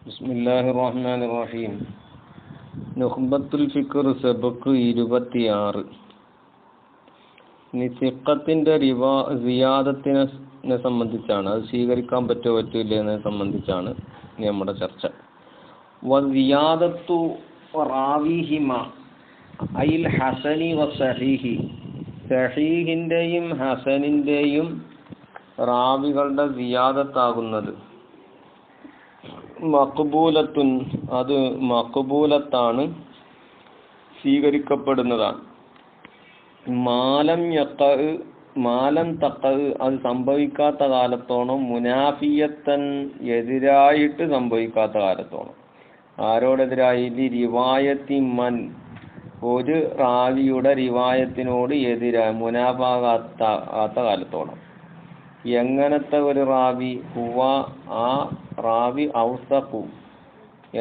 ബിസ്മില്ലാഹിർ റഹ്മാനിർ റഹീം. നുഖ്ബത്തുൽ ഫിക്ർ സബക്ക് 26. സിഖത്തിന്റെ സിയാദത്തിനെ സംബന്ധിച്ചാണ്. അത് സ്വീകരിക്കാൻ പറ്റുമോ പറ്റില്ല എന്നതിനെ സംബന്ധിച്ചാണ് നമ്മുടെ ചർച്ച. വസിയാദത്തു റാവിഹിമ അയിൽ ഹസനി വസഹീഹി, സഹീഹിന്റെയും ഹസനിന്റെയും റാവികളുടെ സിയാദത്താകുന്നത് മഖ്ബൂലത്തുൻ, അത് മഖ്ബൂലത്താണ്, സ്വീകരിക്കപ്പെടുന്നതാണ്. മാലം തഖ് അത് സംഭവിക്കാത്ത കാലത്തോളം, മുനാഫിയത്തൻ എതിരായിട്ട് സംഭവിക്കാത്ത കാലത്തോളം. ആരോടെതിരായി? റിവായത്തി മൻ, ഒരു റാവിയുടെ റിവായത്തിനോട് എതിരായി, മുനാഫാകാത്ത കാലത്തോളം. എങ്ങനത്തെ ഒരു റാവി? ഹുവ, ആ റാവി ഔസഖു,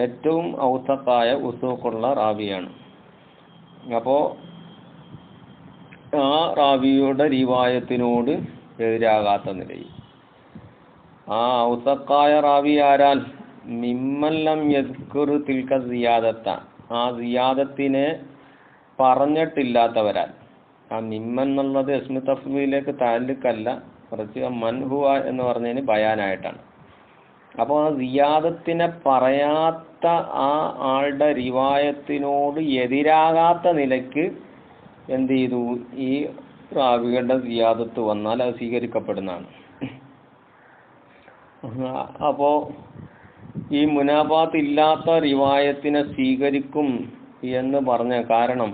ഏറ്റവും ഔസഖായ ഉസൂഖുള്ള റാവിയാണ്. അപ്പോ ആ റാവിയുടെ റിവായത്തിനോട് എതിരാകാത്ത നിലയിൽ. ആ ഔസഖായ റാവി ആരാൽ? മിമ്മല്ലം യദ്കുറു തിൽക സിയാദത്ത, ആ സിയാദത്തിനെ പറഞ്ഞിട്ടില്ലാത്തവരാൽ. ആ മിമ്മൻ എന്നുള്ളത് ഇസ്മു തഫ്വീലേക്ക് താല്ലുക്കല്ല, കുറച്ച് മൻഹുവ എന്ന് പറഞ്ഞതിന് ബയാനായിട്ടാണ്. അപ്പോൾ ആ സിയാദത്തിനെ പറയാത്ത ആ ആളുടെ റിവായത്തിനോട് എതിരാകാത്ത നിലയ്ക്ക് എന്ത് ചെയ്തു? ഈ റാവികളുടെ സിയാദത്ത് വന്നാൽ അത് സ്വീകരിക്കപ്പെടുന്നതാണ്. അപ്പോൾ ഈ മുനാഫാത്ത് ഇല്ലാത്ത റിവായത്തിനെ സ്വീകരിക്കും എന്ന് പറഞ്ഞ കാരണം,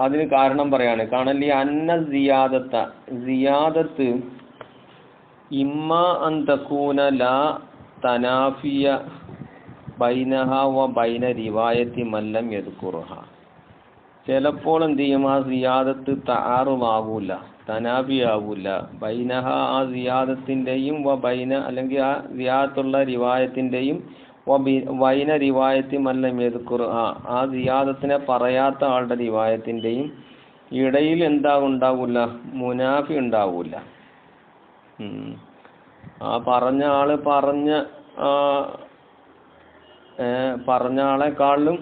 അതിന് കാരണം പറയാണ്. കാണല്ലേ, അന്ന സിയാദത്ത് ഇമ്മ അൻ തകൂന ലാ തനാഫിയ ബൈനഹ വ ബൈന റിവായത്തി മല്ലം യദ്കുറുഹ. ചിലപ്പോൾ എന്ത് ചെയ്യും? ആ സിയാദത്ത് തആറുദാകൂല, തനാഫിയാകൂല. ബൈനഹ, ആ സിയാദത്തിൻ്റെയും വ ബൈന, അല്ലെങ്കിൽ ആ സിയാദത്തുള്ള റിവായത്തിൻ്റെയും വൈന റിവായത്തി മല്ലം യദ്കുറുഹ, ആ സിയാദത്തിനെ പറയാത്ത ആളുടെ റിവായത്തിൻ്റെയും ഇടയിൽ ഉണ്ടാകൂല? മുനാഫി ഉണ്ടാകൂല. ആ പറഞ്ഞ ആള് പറഞ്ഞ ആളെക്കാളിലും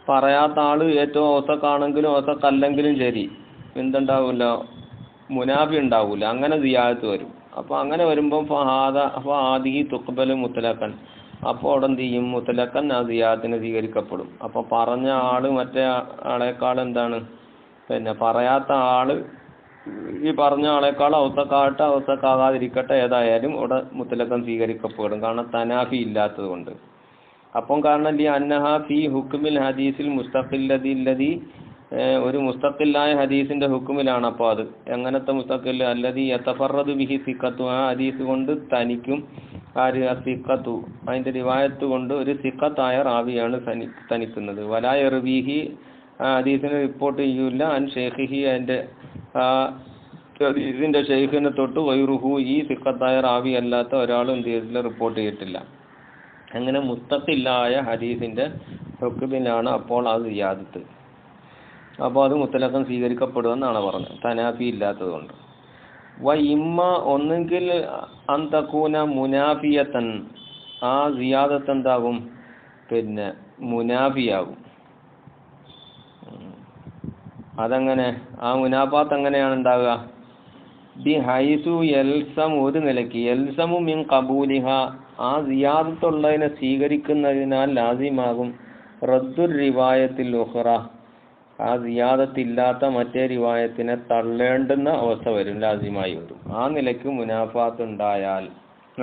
പറയാത്ത ആള് ഏറ്റവും ഔസഖാണെങ്കിലും ഔസഖല്ലെങ്കിലും ശരി, എന്തുണ്ടാവില്ല? മുനാഫി ഉണ്ടാവൂല. അങ്ങനെ സിയാദത്ത് വരും. അപ്പോൾ അങ്ങനെ വരുമ്പം ഫഹാദിഹി തുഖ്ബലു മുത്ലഖൻ, അപ്പോൾ അവിടെ എന്ത് ചെയ്യും? മുത്ലഖൻ ആ സിയാദത്തിനെ സ്വീകരിക്കപ്പെടും. അപ്പോൾ പറഞ്ഞ ആള് മറ്റേ ആളെക്കാൾ എന്താണ്, പിന്നെ പറയാത്ത ആള് ഈ പറഞ്ഞ ആളെക്കാൾ ഔസഖാകട്ടെ ഔസഖാകാതിരിക്കട്ടെ, ഏതായാലും ഇവിടെ മുത്ലഖൻ സ്വീകരിക്കപ്പെടും. കാരണം തനാഫി ഇല്ലാത്തത് കൊണ്ട്. അപ്പം കാരണം അന്നഹ ഫി ഹുക്മിൽ ഹദീസിൽ മുസ്തഖില്ലതി, ഒരു മുസ്തഖില്ലായ ഹദീസിന്റെ ഹുക്കുമിലാണ്. അപ്പോൾ അത് എങ്ങനത്തെ മുസ്തഖിൽ? അല്ലദി യതഫറദു ബിഹി സിഖത്തു, ആ ഹദീസ് കൊണ്ട് തനിക്കും ആര്? സിഖത്തു, അതിന്റെ റിവായത്ത് കൊണ്ട് ഒരു സിഖത്തായ റാവിയാണ് തനിക്കുന്നത്. വലാ യർവീഹി, ആ ഹദീസിനെ റിപ്പോർട്ട് ചെയ്യൂല. അൻ ഷെയ്ഖിഹി, അതിന്റെ ഹദീസിന്റെ ഷെയ്ഖിനെ തൊട്ട് വൈറുഹു, ഈ സിഖത്തായ റാവി അല്ലാത്ത ഒരാളും എന്ത് ചെയ്തിട്ടില്ല, റിപ്പോർട്ട് ചെയ്തിട്ടില്ല. അങ്ങനെ മുസ്തഖില്ലായ ഹദീസിന്റെ ഹുക്മിലാണ് അപ്പോൾ അത് സിയാദത്ത്. അപ്പോൾ അത് മുത്തലഖൻ സ്വീകരിക്കപ്പെടുമെന്നാണ് പറഞ്ഞത്, തനാഫി ഇല്ലാത്തത് കൊണ്ട്. വ ഇമ്മ, ഒന്നെങ്കിൽ അൻ തകൂന മുനാഫിയത്തൻ, ആ സിയാദത്ത് എന്താകും? പിന്നെ മുനാഫിയാകും. അതെങ്ങനെ? ആ മുനാഫാത്ത് എങ്ങനെയാണ് ഉണ്ടാവുക? ബി ഹൈസു യൽസം, ഒരു നിലയ്ക്ക്, യൽസമു മിൻ ഖബൂലിഹ, ആ സിയാദത്തുള്ളതിനെ സ്വീകരിക്കുന്നതിനാൽ ലാസിമാകും റദ്ദുർ റിവായത്തിൽ ഉഖ്റ, ആ സിയാദത്തില്ലാത്ത മറ്റേ റിവായത്തിനെ തള്ളേണ്ടുന്ന അവസ്ഥ വരും, ലാസിമായി വരും. ആ നിലയ്ക്ക് മുനാഫാത്ത്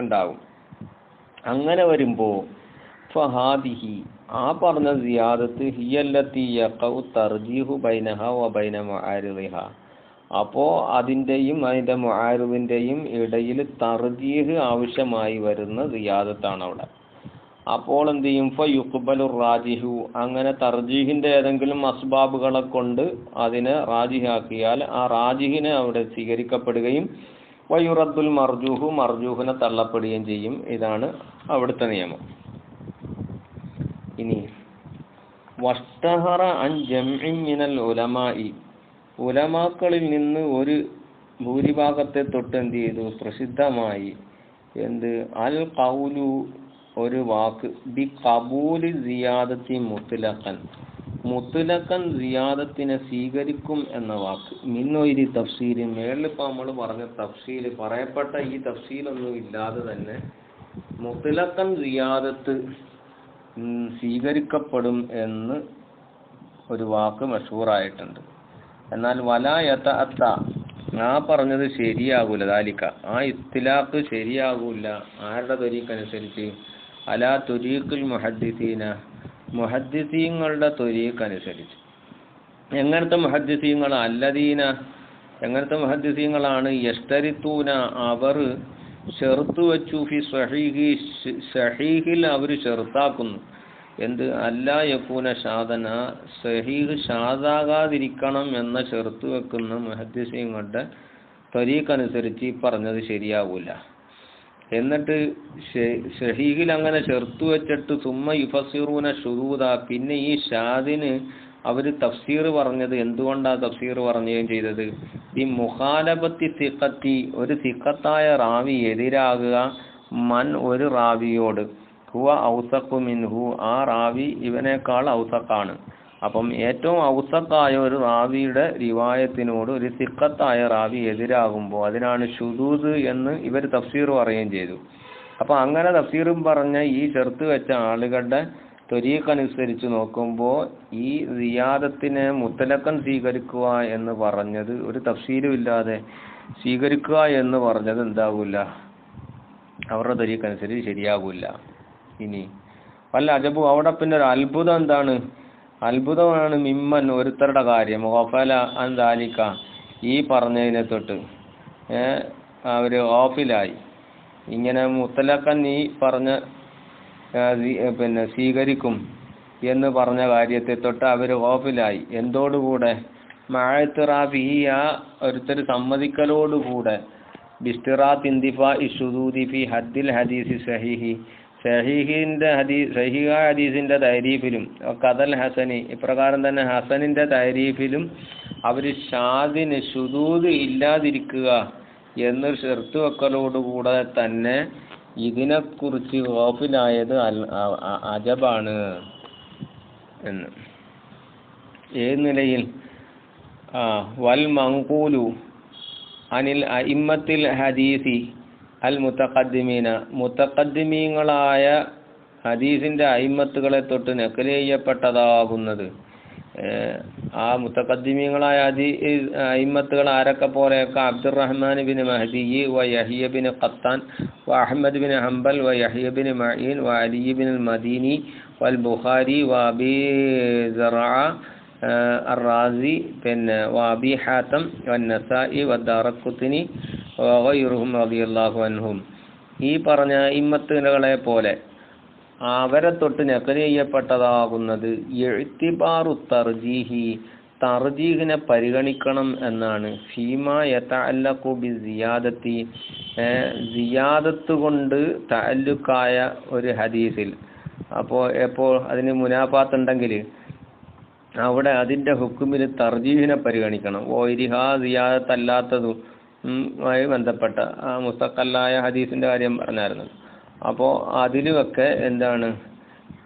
ഉണ്ടാവും. അങ്ങനെ വരുമ്പോ ഫഹാദിഹി, ആ പറഞ്ഞ സിയാദത്ത് ഹിയല്ലത്തി യഖഉ തർജീഹു ബൈനഹ വ ബൈന മുആരിദിഹ, അപ്പോ അതിന്റെയും അതിന്റെ മുആരിദിന്റെയും ഇടയിൽ തർജീഹ് ആവശ്യമായി വരുന്ന സിയാദത്താണ് അവിടെ. അപ്പോൾ എന്ത് ചെയ്യും? ഫയുഖ്ബലു റാജിഹു, അങ്ങനെ തർജീഹിന്റെ ഏതെങ്കിലും അസ്ബാബുകളെ കൊണ്ട് അതിനെ റാജിഹാക്കിയാൽ ആ റാജിഹിനെ അവിടെ സ്വീകരിക്കപ്പെടുകയും വയുറദ്ദുൽ മർജൂഹു, മർജൂഹിനെ തള്ളപ്പെടുകയും ചെയ്യും. ഇതാണ് അവിടുത്തെ നിയമം. ഇനി വഷ്തഹറ അൻ ജംഇൻ മിനൽ ഉലമായി, ഉലമാക്കളിൽ നിന്ന് ഒരു ഭൂരിഭാഗത്തെ തൊട്ട് എന്ത് ചെയ്തു? പ്രസിദ്ധമായി എന്ത് അൽ ഖൗലു ഒരു വാക്ക് ബി ഖബൂലി സിയാദത്തി മുത്ലഖൻ സിയാദത്തിനെ സ്വീകരിക്കും എന്ന വാക്ക് മിന്നൊരു തഫ്സീൽ മേളിലിപ്പോൾ നമ്മൾ പറഞ്ഞ തഫ്സീൽ പറയപ്പെട്ട ഈ തഫ്സീലൊന്നും ഇല്ലാതെ തന്നെ മുത്ലഖൻ സിയാദത്ത് സ്വീകരിക്കപ്പെടും എന്ന് ഒരു വാക്ക് മഷൂറായിട്ടുണ്ട്. എന്നാൽ വലായത്ത ആ പറഞ്ഞത് ശരിയാകൂല ദാലിക ആ ഇസ്തിലാഖ് ശരിയാകൂല ആരുടെ ത്വരീഖനുസരിച്ച് അലാ ത്വരീഖുൽ മുഹദ്ദിസീങ്ങളുടെ ത്വരീഖനുസരിച്ച്. എങ്ങനത്തെ മുഹദ്ദിസീങ്ങൾ എങ്ങനത്തെ മുഹദ്ദിസീങ്ങളാണ് യസ്തരിത്തൂന അവർ ഷെർത്ത് വെച്ചു ഫി സഹീഹിൽ അവർ ഷെർത്താക്കുന്നു എന്ത് അല്ലാ യകൂന ഷാദന സഹീഹ് ഷാദാകാതിരിക്കണം എന്ന ഷെർത്ത് വെക്കുന്ന മുഹദ്ദിസീങ്ങളുടെ ത്വരീഖനുസരിച്ച് പറഞ്ഞത് ശരിയാവൂല. എന്നിട്ട് സഹീഹിൽ അങ്ങനെ ഷെർത്ത് വെച്ചിട്ട് സുമ്മ യുഫസ്സിറൂന ഷുദൂദ പിന്നെ ഈ ഷാദിന് അവർ തഫ്സീർ പറഞ്ഞത് എന്തുകൊണ്ടാണ് തഫ്സീർ പറയുകയും ചെയ്തത് ഈ മുഖാലബത്തി സിഖത്തി ഒരു സിഖത്തായ റാവി എതിരാകുക മൻ ഒരു റാവിയോട് ഹുവ ഔസഖു മിൻഹു ആ റാവി ഇവനേക്കാൾ ഔസഖാണ്. അപ്പം ഏറ്റവും ഔസഖായ ഒരു റാവിയുടെ റിവായത്തിനോട് ഒരു സിഖത്തായ റാവി എതിരാകുമ്പോൾ അതിനാണ് ഷുദൂദ് എന്ന് ഇവർ തഫ്സീർ പറയുകയും ചെയ്തു. അപ്പം അങ്ങനെ തഫ്സീറും പറഞ്ഞ ഈ ഷർത്ത് വെച്ച ആളുകളുടെ ത്വരീഖനുസരിച്ച് നോക്കുമ്പോൾ ഈ റിയാദത്തിനെ മുത്തലക്കൻ സ്വീകരിക്കുക എന്ന് പറഞ്ഞത് ഒരു തഫ്സീലും ഇല്ലാതെ സ്വീകരിക്കുക എന്ന് പറഞ്ഞത് എന്താകൂല അവരുടെ ത്വരീഖനുസരിച്ച് ശരിയാകൂല. ഇനി വല്ല അജബു അവിടെ പിന്നെ ഒരു അത്ഭുതം എന്താണ് അത്ഭുതമാണ് മിമ്മൻ ഒരുത്തരുടെ കാര്യം ഗഫല അൻ ദാലിക ഈ പറഞ്ഞതിനെ തൊട്ട് അവർ ഓഫിലായി ഇങ്ങനെ മുത്തലക്കൻ നീ പറഞ്ഞ പിന്നെ സ്വീകരിക്കും എന്ന് പറഞ്ഞ കാര്യത്തെ തൊട്ട് അവർ ഓഫിലായി എന്തോടുകൂടെ മഅ്തിറാഫിഹി ആ ഒരുത്തർ സമ്മതിക്കലോടുകൂടെ ബിസ്തിറാത്ത് ഇന്തിഫാ ഇഷുദൂദി ഫി ഹദ്ദിൽ ഹദീസ് സഹീഹി സഹീഹായ ഹദീസിന്റെ തരീഫിലും കദൽ ഹസനി ഇപ്രകാരം തന്നെ ഹസനിന്റെ തരീഫിലും അവർ ഷാദിന് ഷുദൂദ് ഇല്ലാതിരിക്കുക എന്നൊരു ഷർത്ത് വെക്കലോടുകൂടെ തന്നെ ഇതിനെക്കുറിച്ച് ഗാഫിലായത് അജബാണ് എന്ന്. ഏത് നിലയിൽ വൽ മൻഖൂലു അനിൽ അഇമ്മത്തിൽ ഹദീസി അൽ മുത്തഖദ്ദിമീങ്ങളായ ഹദീസിന്റെ അയിമ്മത്തുകളെ തൊട്ട് നഖൽ ചെയ്യപ്പെട്ടതാകുന്നത് ആ മുത്തഖദ്ദിമീങ്ങളായ അയിമ്മത്തുകൾ ആരൊക്കെ പോലെയൊക്കെ അബ്ദുറഹ്മാൻ ബിൻ മഹദി വ യഹ്യ ബിൻ ഖത്താൻ വ അഹ്മദ് ബിൻ ഹംബൽ വ യഹ്യ ബിൻ മഈൻ വ അലി ബിൻ മദീനി വൽ ബുഖാരി വ അബി സറഅ അർ-റാസി പിന്നെ വ അബി ഹാത്തം വ നസായി വ ദാറഖുത്നി വ ഗൈറുഹും റളിയല്ലാഹു അൻഹും ഈ പറഞ്ഞ ഇമ്മത്തുകളെ പോലെ അവരെ തൊട്ട് നഖൽ ചെയ്യപ്പെട്ടതാകുന്നത് ഇഅ്തിബാറു തർജീഹിനെ പരിഗണിക്കണം എന്നാണ്. ഫീമ യതഅല്ലഖു ബിസിയാദത്തി സിയാദത്ത് കൊണ്ട് തഅല്ലുക്കായ ഒരു ഹദീസിൽ എപ്പോൾ അതിന് മുനാഫാത്ത് ഉണ്ടെങ്കിൽ അവിടെ അതിൻ്റെ ഹുക്കുമിൽ തർജീഹിനെ പരിഗണിക്കണം. ഓരിഹാ സിയാദത്ത് അല്ലാത്തതും മായി ബന്ധപ്പെട്ട മുസ്തഖല്ലായ ഹദീസിന്റെ കാര്യം പറഞ്ഞായിരുന്നു. അപ്പോൾ അതിലുമൊക്കെ എന്താണ്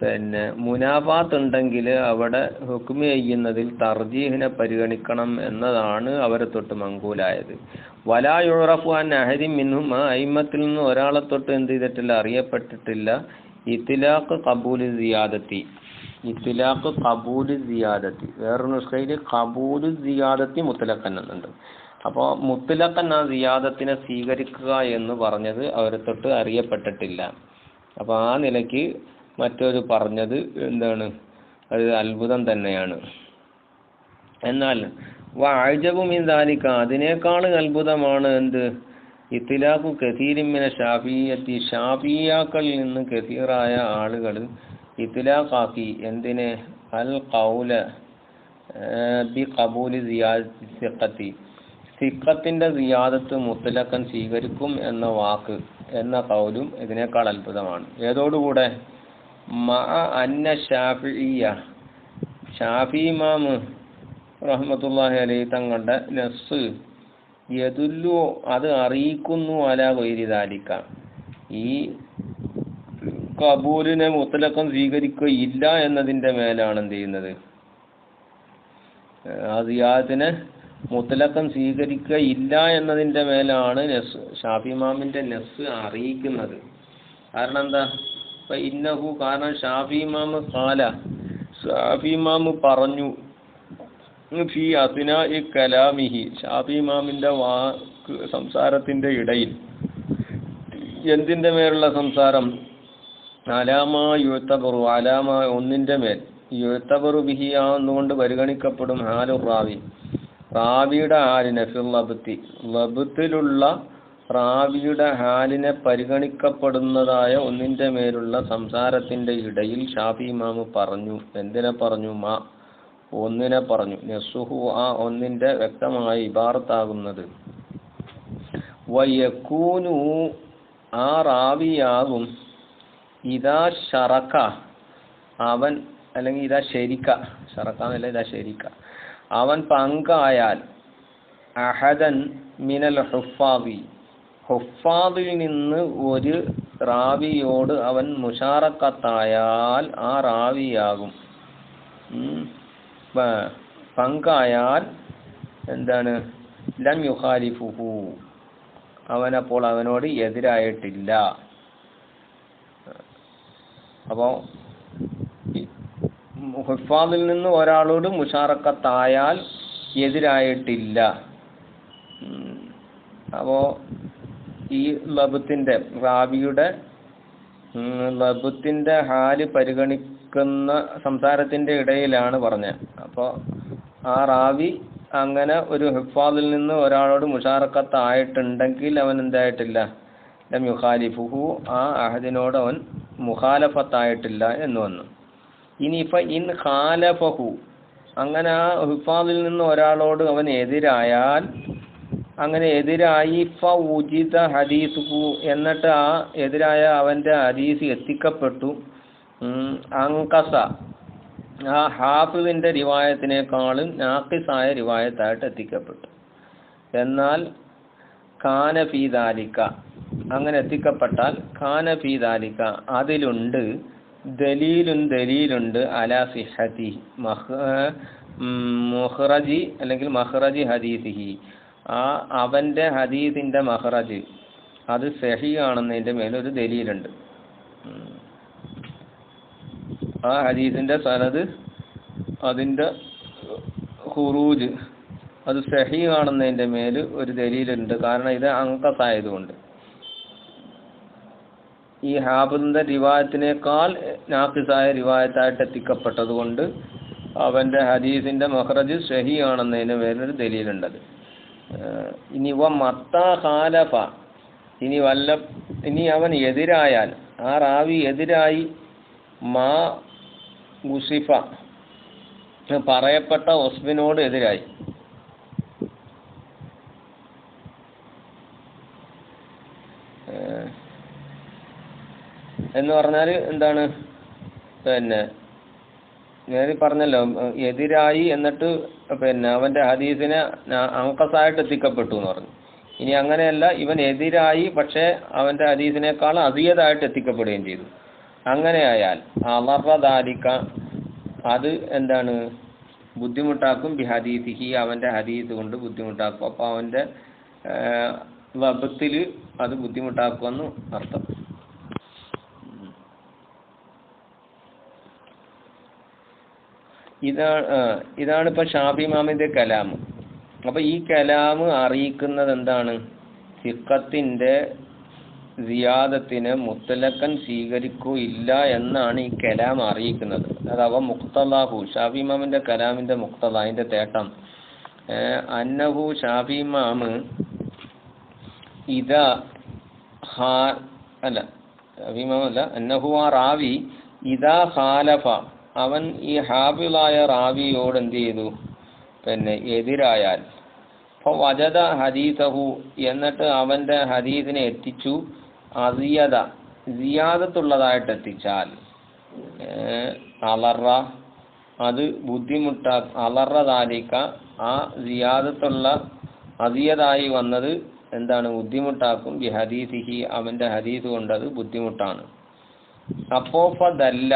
പിന്നെ മുനാഫാത്ത് ഉണ്ടെങ്കിൽ അവിടെ ഹുക്മി ചെയ്യുന്നതിൽ തർജീഹിനെ പരിഗണിക്കണം എന്നതാണ് അവരെ തൊട്ട് മങ്കൂലായത്. വലാ യുറഫു അൻ അഹദിൻ മിൻഹും ആ അയിമ്മത്തിൽ നിന്ന് ഒരാളെ തൊട്ട് എന്ത് ചെയ്തിട്ടില്ല അറിയപ്പെട്ടിട്ടില്ല ഇത്ലാഖ് ഖബൂൽ സിയാദത്തി വേറൊരു നുസ്ഖയിൽ ഖബൂൽ സിയാദത്തി മുത്ലഖൻ എന്നുണ്ട്. അപ്പോൾ മുത്ലഖൻ ആ സിയാദത്തിനെ സ്വീകരിക്കുക എന്ന് പറഞ്ഞത് അവരെ തൊട്ട് അറിയപ്പെട്ടിട്ടില്ല. അപ്പോൾ ആ നിലയ്ക്ക് മറ്റൊരു പറഞ്ഞത് എന്താണ് അത് അത്ഭുതം തന്നെയാണ്. എന്നാൽ വഅജബു മിൻ ദാലിക അതിനേക്കാൾ അത്ഭുതമാണ് എന്ത് ഇത്ലാഖു കസീരിൻ മിന ഷാഫിയ്യത്തി ഷാഫിയ്യാക്കളിൽ നിന്ന് കസീറായ ആളുകൾ ഇത്ലാഖാക്കി എന്തിനെ അൽ ഖൗല ബി ഖബൂലി സിയാദത്തി സിഖത്തിന്റെ സിയാദത്ത് മുത്ലഖൻ സ്വീകരിക്കും എന്ന വാക്ക് എന്ന ഖൗലും ഇതിനേക്കാൾ അത്ഭുതമാണ്. ഏതോടുകൂടെ മഅ അന്ന ഷാഫി ഇമാം റഹ്മത്തുള്ളാഹി അലൈഹി തങ്ങളുടെ നസ്സ് യദുല്ലു അത് അറിയിക്കുന്നു അലാ ഗൈരി ദാലിക ഈ കബൂലിനെ മുത്തലക്കം സ്വീകരിക്കുകയില്ല എന്നതിൻ്റെ മേലാണ് എന്ത് ചെയ്യുന്നത്, ആ സിയാദത്തിനെ മുത്തലക്കം സ്വീകരിക്കുകയില്ല എന്നതിൻ്റെ മേലാണ് ഷാഫി ഇമാമിൻ്റെ നസ് അറിയിക്കുന്നത്. കാരണം എന്താ, ഇപ്പൊ ഇന്നഹു, കാരണം ഷാഫി ഇമാമ് പറഞ്ഞു ഫി അസ്നാഇ കലാമിഹി, ഷാഫി ഇമാമിന്റെ വാക്ക് സംസാരത്തിന്റെ ഇടയിൽ, എന്തിന്റെ മേലുള്ള സംസാരം, അലാമാ യുഅ്തബറു, അലാമാ ഒന്നിന്റെ മേൽ, യുഅ്തബറു ബിഹി എന്നുകൊണ്ട് പരിഗണിക്കപ്പെടും, ഹാലു റാവി, റാവിയുടെ ഹാലിനെ, ഫിൽ ലബ്തി, ലബ്തിലുള്ള റാവിയുടെ ഹാലിനെ പരിഗണിക്കപ്പെടുന്നതായ ഒന്നിന്റെ മേലുള്ള സംസാരത്തിന്റെ ഇടയിൽ ഷാഫി ഇമാമ് പറഞ്ഞു. എന്തിനെ പറഞ്ഞു? ഒന്നിനെ പറഞ്ഞു. നസുഹു, ആ ഒന്നിന്റെ വ്യക്തമായ ഇബാറത്താകുന്നത്. വയക്കൂനു, ആ റാവിയാകും, ഇതാ ഷറക്ക, അവൻ, അല്ലെങ്കിൽ ഇതാ ശരിക്ക, ഷറക്കാന്നല്ല, ഇതാ ശരിക്ക, അവൻ പങ്കായാൽ, അഹദൻ മിനൽ ഹുഫാദി, ഹുഫാദിൽ നിന്ന് ഒരു റാവിയോട് അവൻ മുഷാറക്കത്തായാൽ ആ റാവിയാകും. പങ്കായാൽ എന്താണ്, ലം യുഖാലിഫുഹു, അവനപ്പോൾ അവനോട് എതിരായിട്ടില്ല. അപ്പോൾ ഹുഫാദിൽ നിന്ന് ഒരാളോട് മുഷാറക്കത്തായാൽ എതിരായിട്ടില്ല. അപ്പോൾ ഈ ലബ്ത്തിന്റെ, റാവിയുടെ ലബ്ത്തിന്റെ ഹാല് പരിഗണിക്കുന്ന സംസാരത്തിന്റെ ഇടയിലാണ് പറഞ്ഞത്. അപ്പോൾ ആ റാവി അങ്ങനെ ഒരു ഹിഫാദിൽ നിന്ന് ഒരാളോട് മുഷാറക്കത്തായിട്ടുണ്ടെങ്കിൽ അവൻ എന്തായിട്ടില്ല, ലം യുഖാലിഫുഹു, ആ അഹദിനോട് അവൻ മുഖാലഫത്തായിട്ടില്ല എന്ന് വന്നു. ഇനിയിപ്പോ ഇൻ ഖാലഫഹു, അങ്ങനെ ആ ഹിഫാദിൽ നിന്ന് ഒരാളോട് അവൻ എതിരായാൽ, അങ്ങനെ എതിരായി, ഫ ഉജിത ഹദീസുഹു, എന്നിട്ട് ആ എതിരായ അവന്റെ ഹദീസ് എത്തിക്കപ്പെട്ടു, അങ്കസ, ആ ഹാഫിദിന്റെ റിവായത്തിനേക്കാളും നാഖിസായ റിവായത്തായിട്ട് എത്തിക്കപ്പെട്ടു. എന്നാൽ കാന ഫീ ദാലിക, അങ്ങനെ എത്തിക്കപ്പെട്ടാൽ, കാന ഫീ ദാലിക, അതിലുണ്ട്, ദലീലുണ്ട്, അലാ സിഹതി, മുഖ്റജി അല്ലെങ്കിൽ മഖ്റജി ഹദീസിഹി, ആ അവന്റെ ഹദീസിന്റെ മഖ്റജ് അത് സഹീ ആണെന്നതിന്റെ മേലൊരു ദലീലുണ്ട്. ആ ഹദീസിന്റെ സനദ്, അതിന്റെ ഖുറൂജ് അത് സഹീ ആണെന്നതിന്റെ മേൽ ഒരു ദലീലുണ്ട്. കാരണം ഇത് അങ്കസായതുകൊണ്ട്, ഈ ഹാഫിദിന്റെ റിവായത്തിനേക്കാൾ നാഖിസായ റിവായത്തായിട്ട് എത്തിക്കപ്പെട്ടത് കൊണ്ട് അവന്റെ ഹദീസിന്റെ മഖ്റജ് സഹീ ആണെന്നതിന് മേലൊരു ദലീലുണ്ടത്. ഇനി മത്താ ഖാലഫ, ഇനി അവൻ എതിരായാൽ, ആ റാവി എതിരായി, മാ ഉസിഫ, പറയപ്പെട്ട ഒസ്ബിനോട് എതിരായി, എന്ന് പറഞ്ഞാൽ എന്താണ്, പിന്നെ ഞാൻ പറഞ്ഞല്ലോ, എതിരായി, എന്നിട്ട് പിന്നെ അവന്റെ ഹദീസിനെ അങ്കസായിട്ട് എത്തിക്കപ്പെട്ടു എന്ന് പറഞ്ഞു. ഇനി അങ്ങനെയല്ല, ഇവൻ എതിരായി, പക്ഷെ അവന്റെ ഹദീസിനേക്കാൾ അസിയതായിട്ട് എത്തിക്കപ്പെടുകയും ചെയ്തു. അങ്ങനെയായാൽ അളറദാലിക, അത് എന്താണ്, ബുദ്ധിമുട്ടാക്കും, ബി ഹദീസിഹി, അവന്റെ ഹദീസ് കൊണ്ട് ബുദ്ധിമുട്ടാക്കും. അപ്പോൾ അവന്റെ വബത്തിൽ അത് ബുദ്ധിമുട്ടാക്കുമെന്ന് അർത്ഥം. ഇതാണ് ഇപ്പൊ ഷാഫി ഇമാമിന്റെ കലാം. അപ്പൊ ഈ കലാം അറിയിക്കുന്നത് എന്താണ്, സിഖത്തിന്റെ സിയാദത്തിനെ മുത്തലക്കൻ സ്വീകരിക്കുകയില്ല എന്നാണ് ഈ കലാം അറിയിക്കുന്നത്. അഥവാ മുഖ്തലാഹു, ഷാഫി ഇമാമിന്റെ കലാമിന്റെ മുഖ്തല, അതിന്റെ തേട്ടം, അന്നഹു, ഷാഫി ഇമാമ്, ഇതാ ഷാഫി ഇമാമല്ല, അന്നഹു, ആ റാവി, ഇതാ ഖാലഫ, അവൻ ഈ ഹാഫിളായ റാവിയോട് എന്ത് ചെയ്തു, പിന്നെ എതിരായാൽ, വജദ ഹദീസഹു, എന്നിട്ട് അവന്റെ ഹദീസിനെ എത്തിച്ചു, അസിയത, സിയാദത്തുള്ളതായിട്ട് എത്തിച്ചാൽ, അലറ, അത് അലറ ദാലിക, ആ സിയാദത്തുള്ള അസിയതായി വന്നത് എന്താണ് ബുദ്ധിമുട്ടാക്കും ബി ഹദീസിഹി അവന്റെ ഹദീസ് കൊണ്ട് അത് ബുദ്ധിമുട്ടാണ്. അപ്പോ ഫദല്ല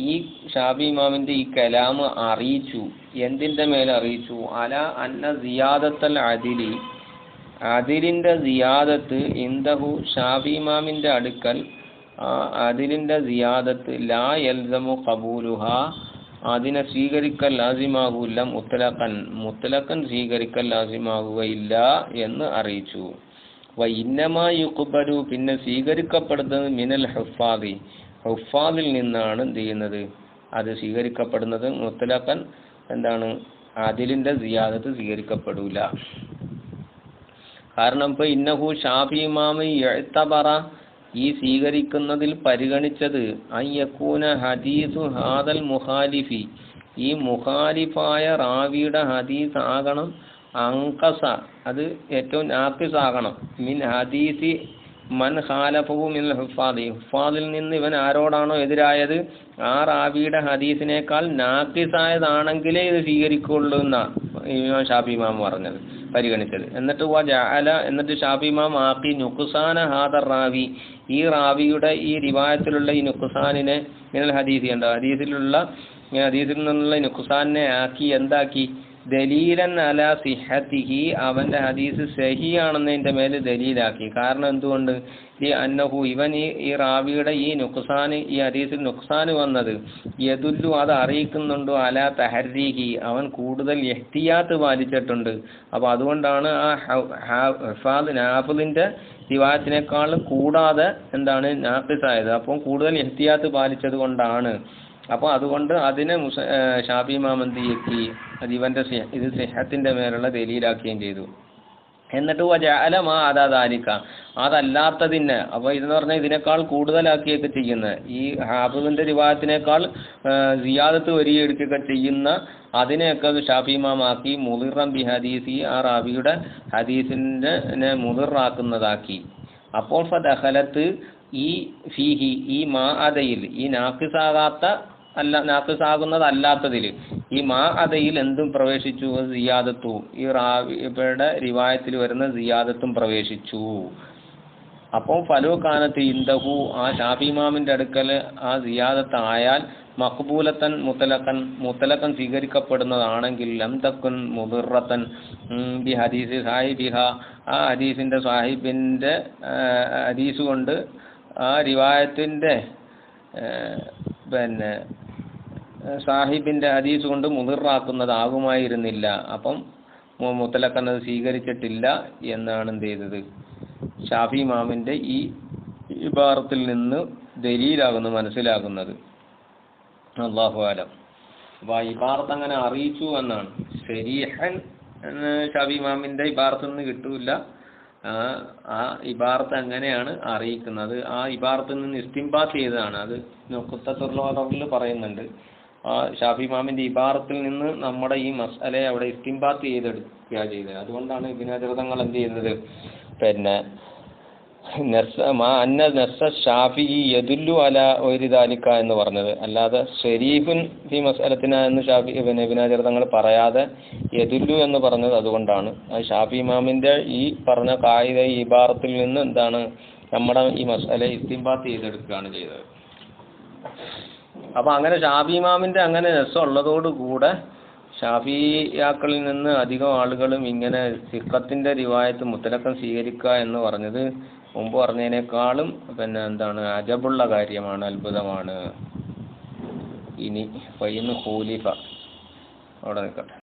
ഈ ഷാഫി ഇമാമിന്റെ ഈ കലാം അറിയിച്ചു, എന്തിന്റെ മേലെ അറിയിച്ചു? അല അന്ന സിയാദത്തൽ അദിലി, അതിലിന്റെ സിയാദത്ത് ഇന്ദഹു ഷാഫി ഇമാമിന്റെ അടുക്കൽ അതിലിന്റെ സിയാദത്ത് ലാ യൽസമു ഖബൂലുഹ, അതിനെ സ്വീകരിക്കൽ ലാസിമാകൂല്ല, മുത്തലക്കൻ സ്വീകരിക്കൽ ലാസിമാകുകയില്ല എന്ന് അറിയിച്ചു. വഇന്നമാ യുഖ്ബലു, പിന്നെ സ്വീകരിക്കപ്പെടുന്നത് മിനൽ ഹുഫാദി, ഹുഫാദിൽ നിന്നാണ് എന്ത് ചെയ്യുന്നത്, അത് സ്വീകരിക്കപ്പെടുന്നത്. മുത്തലക്കൻ എന്താണ് അതിലിന്റെ സിയാദത്ത് സ്വീകരിക്കപ്പെടൂല. കാരണം ഇപ്പൊ ഇന്നഹു ഷാഫി ഇമാമ് യഅ്തബറ, ഈ സ്വീകരിക്കുന്നതിൽ പരിഗണിച്ചത് അയ്യക്കൂന ഹദീസു ഹാദൽ മുഖാലിഫി, ഈ മുഖാലിഫായ റാവിയുടെ ഹദീസ് ആകണം അങ്കസ, അത് ഏറ്റവും നാക്കിസ് ആകണം, മിൻ ഹദീസി മൻ ഖാലഫഹു മിനൽ ഹുഫാദി, ഹുഫാദിൽ നിന്ന് ഇവൻ ആരോടാണോ എതിരായത് ആ റാവിയുടെ ഹദീസിനേക്കാൾ നാക്കിസായതാണെങ്കിലേ ഇത് സ്വീകരിക്കുള്ളൂ എന്നാണ് ഇമാം ഷാഫി ഇമാം പറഞ്ഞത്, പരിഗണിച്ചത്. എന്നിട്ട് ഷാഫി ഇമാം ആക്കി നുഖ്സാന ഹാദർ റാവി, ഈ റാവിയുടെ ഈ റിവായത്തിലുള്ള ഈ നുഖ്സാനിനെ മിനൽ ഹദീസ് ഉണ്ട്, ഹദീസിൽ നിന്നുള്ള നുഖ്സാനിനെ ആക്കി എന്താക്കി, ദലീലൻ അല സിഹത്തിഹി, അവന്റെ ഹദീസ് സഹിയാണെന്നതിന്റെ മേലെ ദലീലാക്കി. കാരണം എന്തുകൊണ്ട്? ഈ അന്നഹു ഇവൻ ഈ റാവിയുടെ ഈ നുഖ്സാന്, ഈ ഹദീസിൽ നുഖ്സാന് വന്നത് യദുല്ലു, അത് അറിയിക്കുന്നുണ്ടോ അല തഹരീഹി, അവൻ കൂടുതൽ ഇഹ്തിയാത്ത് പാലിച്ചിട്ടുണ്ട്. അപ്പൊ അതുകൊണ്ടാണ് ആ നാഫിലിന്റെ റിവായത്തിനേക്കാളും കൂടാതെ എന്താണ് നാഖിസായത്, അപ്പം കൂടുതൽ ഇഹ്തിയാത്ത് പാലിച്ചത് കൊണ്ടാണ്. അപ്പോൾ അതുകൊണ്ട് അതിനെ ഷാഫി ഇമാം എന്ത് ചെയ്യി, അത് ഇവന്റെ ഇത് സിഹത്തിന്റെ മേലുള്ള ദലീലാക്കുകയും ചെയ്തു. എന്നിട്ട് വജഅലമാ അദാലിക, അതല്ലാത്തതിനെ, അപ്പൊ ഇതെന്ന് പറഞ്ഞാൽ ഇതിനേക്കാൾ കൂടുതലാക്കിയൊക്കെ ചെയ്യുന്ന, ഈ ഹാഫിദിന്റെ റിവായത്തിനേക്കാൾ സിയാദത്ത് വരികയൊക്കെ ചെയ്യുന്ന അതിനെയൊക്കെ ഷാഫി ഇമാമാക്കി മുദിറൻ ബി ഹദീസി, ആ റാവിയുടെ ഹദീസിനെ മുദിറാക്കുന്നതാക്കി. അപ്പോൾ ഫദഖലത്ത് ഈ ഫീഹി, ഈ മാ അതയിൽ, ഈ നാക്കിസാകുന്നതല്ലാത്തതിൽ ഈ മാ അതയിൽ എന്തും പ്രവേശിച്ചു, സിയാദത്തു, ഈ റാവിയുടെ റിവായത്തിൽ വരുന്ന സിയാദത്തും പ്രവേശിച്ചു. അപ്പോൾ ഫലോ കാനത്ത് ഇന്ദഹു, ആ ഷാഫി ഇമാമിന്റെ അടുക്കൽ ആ സിയാദത്ത് ആയാൽ മഖ്ബൂലത്തൻ മുത്തലക്കൻ സ്വീകരിക്കപ്പെടുന്നതാണെങ്കിൽ ലം തക്കുൻ മുദിറത്തൻ ബി ഹദീസ് സാഹിബിഹ, ആ ഹദീസിന്റെ സാഹിബിന്റെ ഹദീസ് കൊണ്ട് ആ റിവായത്തിന്റെ പിന്നെ സാഹിബിന്റെ ഹദീസ് കൊണ്ട് മുദിറാക്കുന്നതാകുമായിരുന്നില്ല. അപ്പം മുത്തലക്കൻ അത് സ്വീകരിച്ചിട്ടില്ല എന്നാണ് എന്ത് ചെയ്തത്, ഷാഫി ഇമാമിന്റെ ഈ ഇബാറത്തിൽ നിന്ന് ദലീലാകുന്നു, മനസ്സിലാകുന്നത്. അല്ലാഹു അലം. അപ്പൊ ആ ഇബാറത്ത് അങ്ങനെ അറിയിച്ചു എന്നാണ്. ശരീഹൻ ഷാഫി ഇമാമിന്റെ ഇബാറത്തിൽ നിന്ന് കിട്ടൂല, ആ ഇബാറത്ത് അങ്ങനെയാണ് അറിയിക്കുന്നത്. ആ ഇബാറത്തിൽ നിന്ന് ഇസ്തിംബാത്ത് ചെയ്തതാണ്. അത് നുഖ്തത്തുൽ പറയുന്നുണ്ട്. ആ ഷാഫി ഇമാമിന്റെ ഇബാറത്തിൽ നിന്ന് നമ്മുടെ ഈ മസ്അലയെ അവിടെ ഇസ്തിംബാത്ത് ചെയ്തെടുക്കുക ചെയ്തത്. അതുകൊണ്ടാണ് ഇബ്നു ഹജർ തങ്ങൾ എന്ത് ചെയ്യുന്നത്, പിന്നെ ഷാഫിഈ യദുല്ലു അല ഒരിദാലിക എന്ന് പറഞ്ഞത്, അല്ലാതെ ഷരീഫുൻ ഫി മസ്അലത്തിന എന്ന് ഇബ്നു ഹജർ തങ്ങൾ പറയാതെ യദുല്ലു എന്ന് പറഞ്ഞത് അതുകൊണ്ടാണ്. ആ ഷാഫി ഇമാമിന്റെ ഈ പറഞ്ഞ ഖായിദ ഈ ഇബാറത്തിൽ നിന്ന് എന്താണ് നമ്മുടെ ഈ മസ്അലയെ ഇസ്തിംബാത്ത് ചെയ്തെടുക്കുകയാണ് ചെയ്തത്. അപ്പൊ അങ്ങനെ ഷാഫി ഇമാമിന്റെ അങ്ങനെ രസമുള്ളതോടുകൂടെ ഷാഫിയാക്കളിൽ നിന്ന് അധികം ആളുകളും ഇങ്ങനെ സിഖത്തിന്റെ റിവായത്ത് മുത്തലക്കം സ്വീകരിക്കുക എന്ന് പറഞ്ഞത് മുമ്പ് പറഞ്ഞതിനേക്കാളും പിന്നെ എന്താണ് അജബുള്ള കാര്യമാണ്, അത്ഭുതമാണ്. ഇനി ഫൈന് ഖൂലിഫ അവിടെ നിൽക്കട്ടെ.